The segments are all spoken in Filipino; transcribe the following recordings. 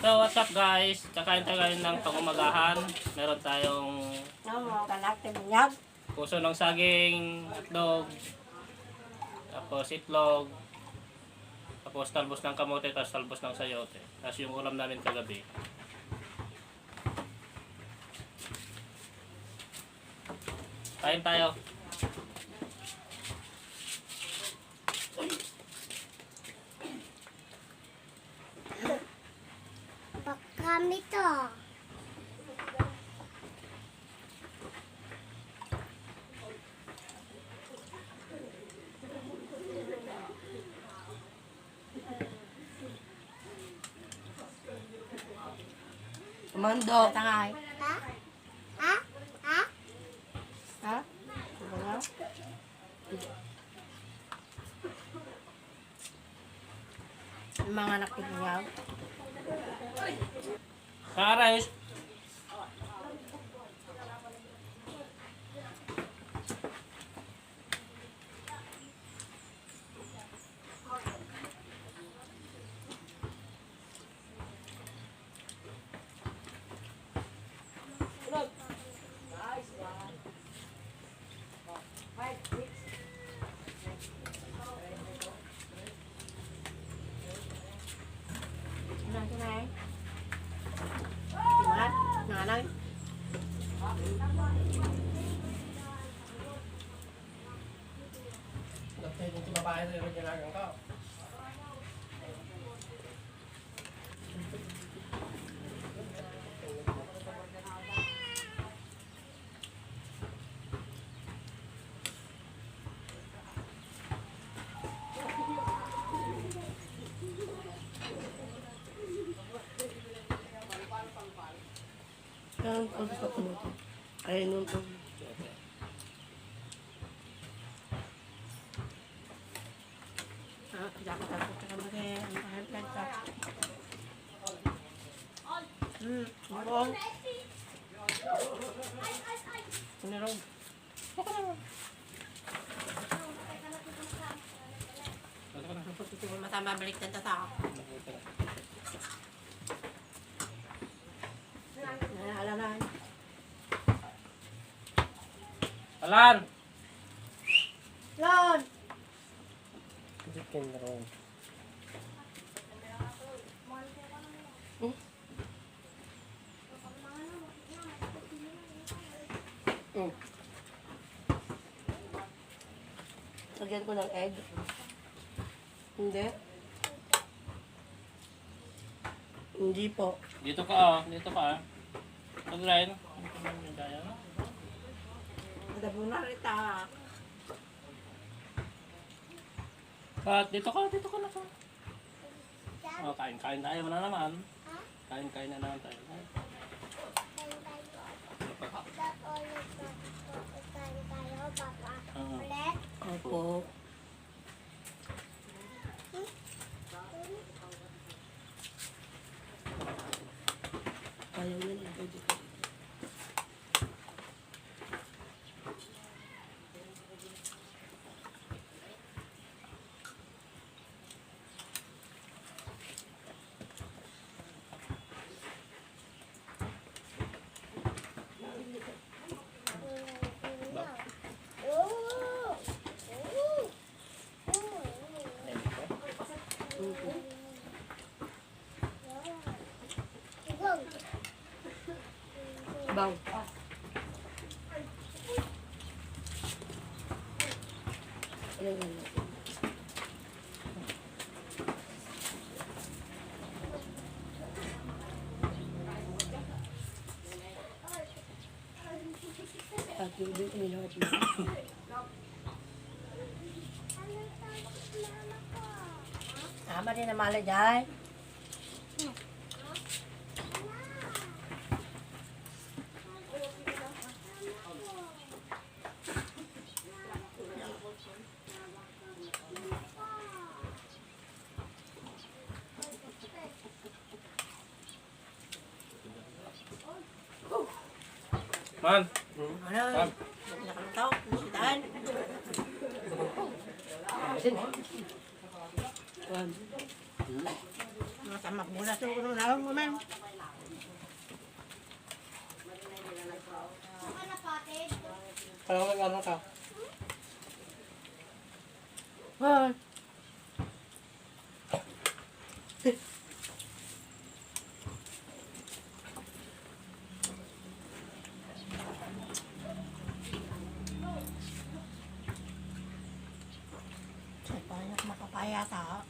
So what's up guys? Kakain tayo ngayon ng pangumagahan. Meron tayong puso ng saging, itlog, tapos itlog, tapos talbos ng kamote, tapos talbos ng sayote. Tapos yung ulam namin kagabi. Kain tayo. Kami to. Mando. Tangay. Ha? Ha? Ha? Ha? Ano? Yung mga anak ko niya. Karais. Ano tangay? Diba? Nanay? Dapat yung babae na yung ginagawa ko. Yan, pag sa kamote. Ay, nung to. Ah, dapat ako sa kamari. Ang pahal ka. Bong. Ano rin? Matama balik na tata. Alalan. Alan! Lon! Chicken roll. Lagyan ko ng egg. Hindi. Hindi po. Dito ka dito ka. Pag-line. Madabo na rita. Dito ka na ka. Oh, kain tayo na naman. Kain na naman tayo. Ulit. Opo. Ayaw na lang. Bang. Ilan yan? At yung dito nilawat mo. Tama din na malay dyan. Man! Ano? Nakalutaw. Sitaan. One. Sama mula sa ulo na lang mo, ma'am. Parang nag-ano ka? Hoy. Say, paano ka makapaya ta?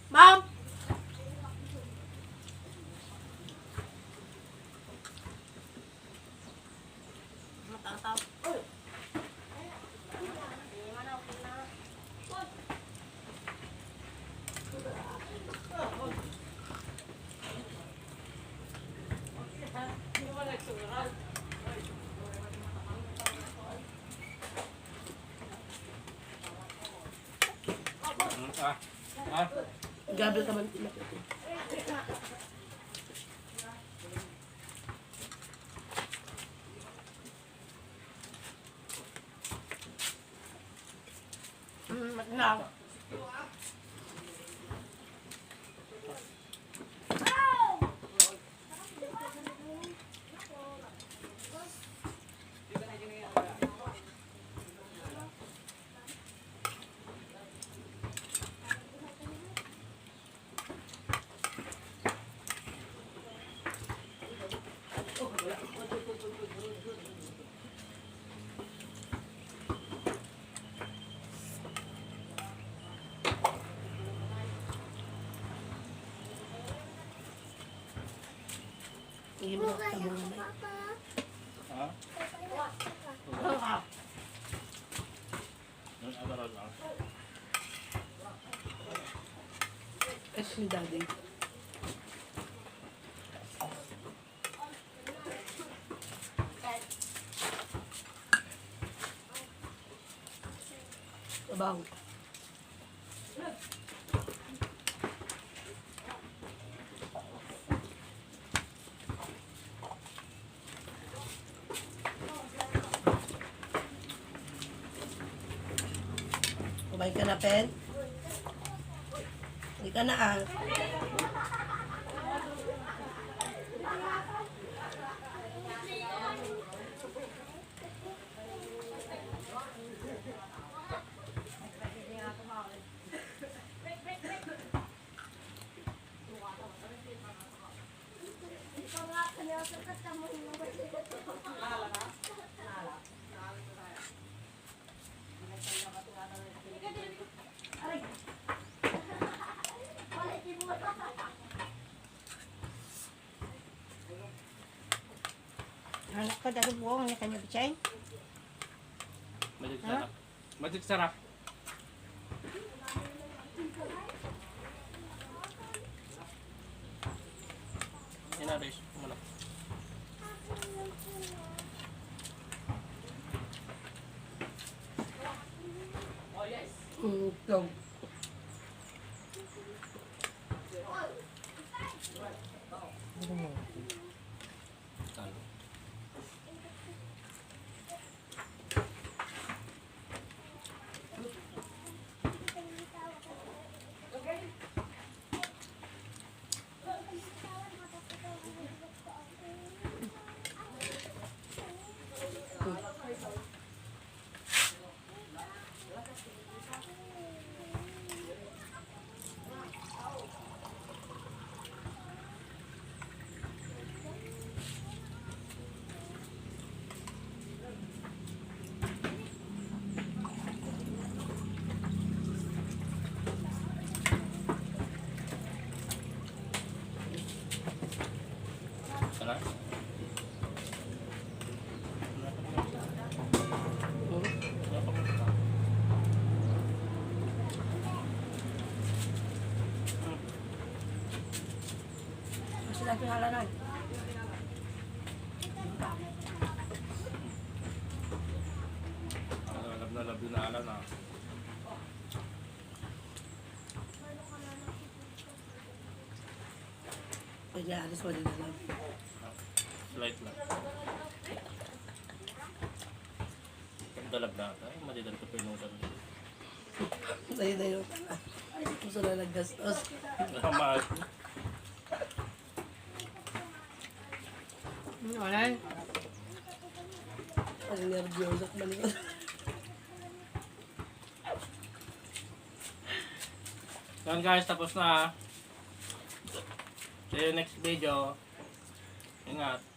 Ma'am! Matataw. Gabi ka man tila. Matinaw. Hindi mo nakatamo na. Ha? Ah. Es ni daddy. Abang. Kumain ka na, Pen? Hindi ka na, ah. Anak ko dari buong ni kanya bicay. Magic sarap. Magic sarap. Yan na, Riz. Kumala. Go. Talo. Sarap. Mas lagi halanan. Lab na ala na. Pwede alis mo din alam. Light lang. Ang dalab na ata. Ay, madidal ko pa yung noodle. Sa'yo na yun. Gusto na naggastos. Mahal. Wala. Ang nervyoso ko malikot. Yan guys, tapos na. See you next video. Ingat.